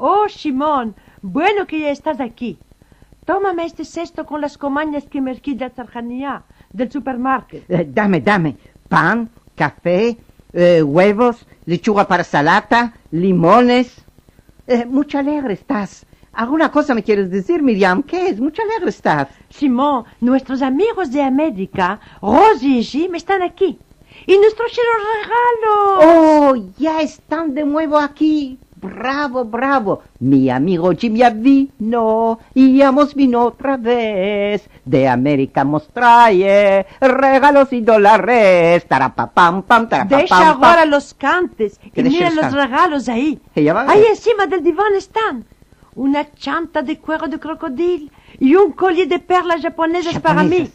Oh, Simón, bueno que ya estás aquí. Tómame este cesto con las comañas que me de la Tarjanía, del supermercado. Dame. Pan, café, huevos, lechuga para salata, limones. Mucho alegre estás. ¿Alguna cosa me quieres decir, Miriam? ¿Qué es? Mucho alegre estás. Simón, nuestros amigos de América, Rosy y Jim, están aquí. Y nos trajeron regalos. Oh, ya están de nuevo aquí. Bravo. Mi amigo Jim ya vino y hemos vino otra vez. De América nos trae regalos y dólares. Tarapapam, pam, tarapapam. Deja ahora los cantes y mira los cantes? regalos ahí. Ahí encima del diván están. Una chanta de cuero de crocodilo y un collier de perlas japonesas para mí.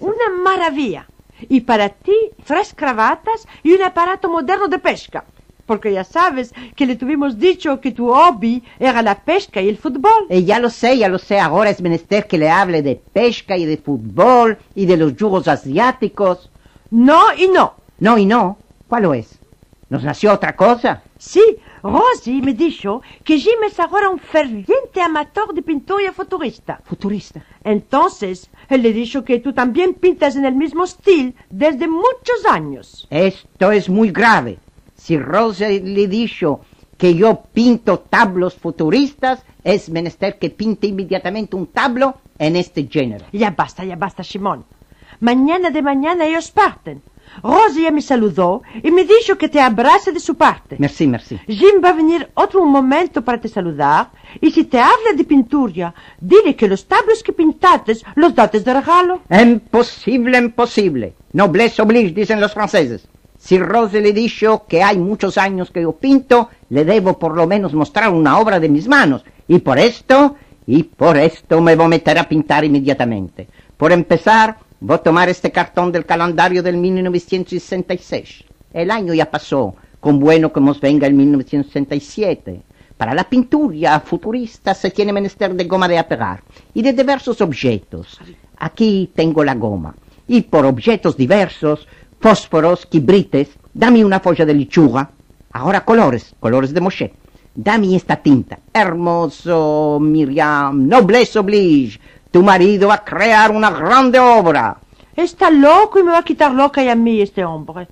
Una maravilla. Y para ti, 3 cravatas y un aparato moderno de pesca. Porque ya sabes que le tuvimos dicho que tu hobby era la pesca y el fútbol. Ya lo sé. Ahora es menester que le hable de pesca y de fútbol y de los yugos asiáticos. No y no. No y no. ¿Cuál lo es? ¿Nos nació otra cosa? Sí, Rosy me dijo que Jim es ahora un ferviente amateur de pintura futurista. ¿Futurista? Entonces, él le dijo que tú también pintas en el mismo estilo desde muchos años. Esto es muy grave. Si Rosy le dijo que yo pinto tablos futuristas, es menester que pinte inmediatamente un tablo en este género. Ya basta, Simón. Mañana ellos parten. Rosy ya me saludó y me dijo que te abrace de su parte. Merci. Jim va a venir otro momento para te saludar y si te habla de pintura, dile que los tablos que pintaste los dates de regalo. Imposible. Noblesse oblige, dicen los franceses. Si Rosy le dijo que hay muchos años que yo pinto, le debo por lo menos mostrar una obra de mis manos. Y por esto me voy a meter a pintar inmediatamente. Por empezar, voy a tomar este cartón del calendario del 1966. El año ya pasó, con bueno que nos venga el 1967. Para la pintura futurista se tiene menester de goma de apegar y de diversos objetos. Aquí tengo la goma. Y por objetos diversos, fósforos, quibrites, dame una folla de lechuga. Ahora colores de Moshe. Dame esta tinta. Hermoso, Miriam, noblesse oblige. Tu marido va a crear una grande obra. Está loco y me va a quitar loca y a mí este hombre.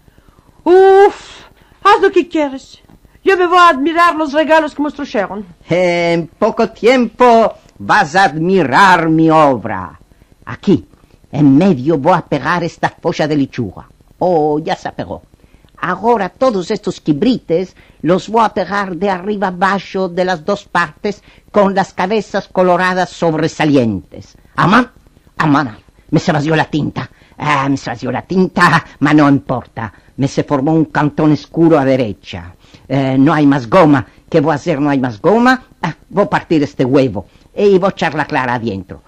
Uf, haz lo que quieres. Yo me voy a admirar los regalos que me trajeron. En poco tiempo vas a admirar mi obra. Aquí, en medio, voy a pegar esta folla de lechuga. Oh, ya se pegó. Ahora todos estos quibrites los voy a pegar de arriba abajo de las dos partes con las cabezas coloradas sobresalientes. Amá, me se vació la tinta. Ma no importa. Me se formó un cantón oscuro a derecha. No hay más goma. ¿Qué voy a hacer? No hay más goma. Voy a partir este huevo y voy a echar la clara adentro.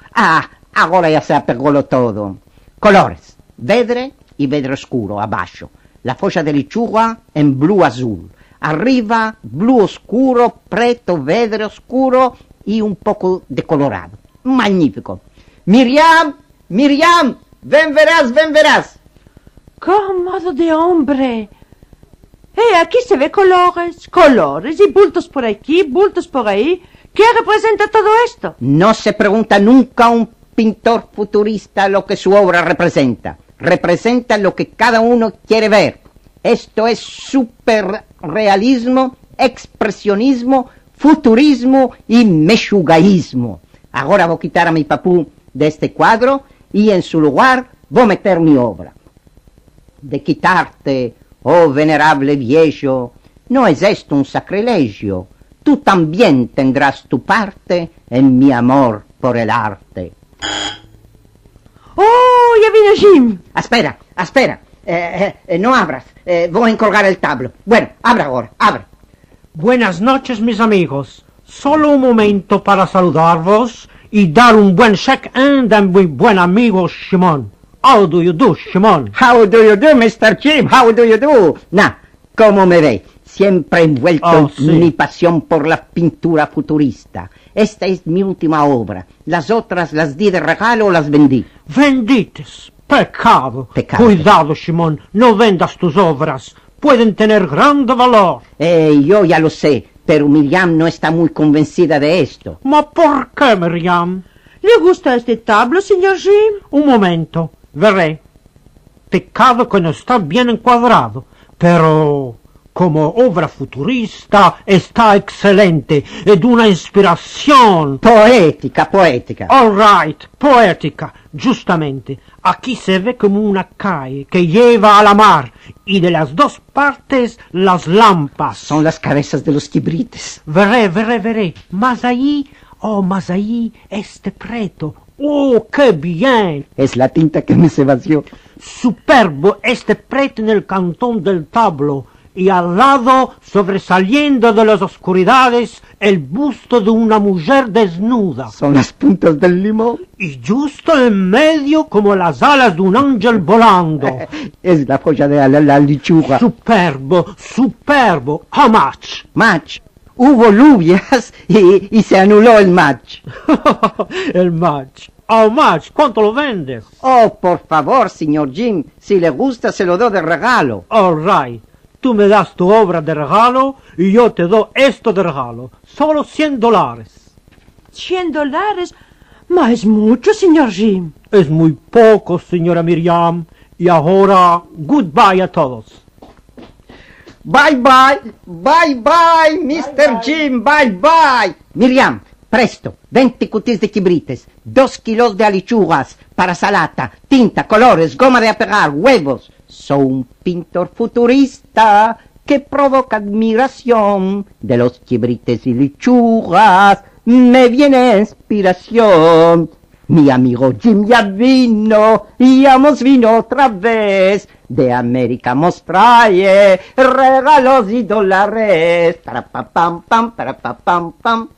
Ahora ya se apegó todo. Colores, vedre y vedre oscuro abajo. La folla de lechuga en blu azul. Arriba, blu oscuro, preto, vedre oscuro y un poco de colorado. Magnífico. Miriam, ven verás. ¡Cómodo de hombre! Aquí se ve colores y bultos por aquí, bultos por ahí. ¿Qué representa todo esto? No se pregunta nunca a un pintor futurista lo que su obra representa. Representa lo que cada uno quiere ver. Esto es superrealismo, expresionismo, futurismo y meshugaísmo. Ahora voy a quitar a mi papú de este cuadro y en su lugar voy a meter mi obra. De quitarte, oh venerable viejo, no es esto un sacrilegio. Tú también tendrás tu parte en mi amor por el arte. ¡Oh, ya vino Jim! Espera. no abras. Voy a encolgar el tablo. Bueno, abra ahora, abra. Buenas noches, mis amigos. Solo un momento para saludarvos y dar un buen check-in de mi buen amigo Shimon. How do you do, Shimon? How do you do, Mr. Jim? How do you do? ¿Cómo me ve? Siempre envuelto en mi pasión por la pintura futurista. Esta es mi última obra. Las otras las di de regalo o las vendí. Vendites. Pecado. Cuidado, Shimon. No vendas tus obras. Pueden tener grande valor. Yo ya lo sé, pero Miriam no está muy convencida de esto. ¿Ma por qué, Miriam? ¿Le gusta este tablo, señor Jim? Un momento. Veré. Pecado que no está bien encuadrado, pero como obra futurista está excelente, es de una inspiración. Poética. All right, poética, justamente. Aquí se ve como una calle que lleva a la mar, y de las dos partes las lámparas. Son las cabezas de los quibrites. Veré. Más allí, este preto. ¡Oh, qué bien! Es la tinta que me se vació. Superbo este preto en el cantón del tablo, y al lado, sobresaliendo de las oscuridades, el busto de una mujer desnuda. Son las puntas del limón. Y justo en medio, como las alas de un ángel volando. Es la joya de la lechuga. Superbo. How much? Match. Hubo lluvias y se anuló el match. El match. How much? ¿Cuánto lo vendes? Oh, por favor, señor Jim. Si le gusta, se lo doy de regalo. All right. Tú me das tu obra de regalo y yo te doy esto de regalo. Solo $100. $100? Ma es mucho, señor Jim. Es muy poco, señora Miriam. Y ahora, goodbye a todos. Bye, Mr. Jim, bye. Miriam, presto, 20 cutis de quibrites, 2 kilos de alichugas para salata, tinta, colores, goma de apegar, huevos. Soy un pintor futurista que provoca admiración. De los quibrites y lechugas me viene inspiración. Mi amigo Jim ya vino y hemos vino otra vez. De América nos trae regalos y dólares. Para pa pam pam, para pa pam pam.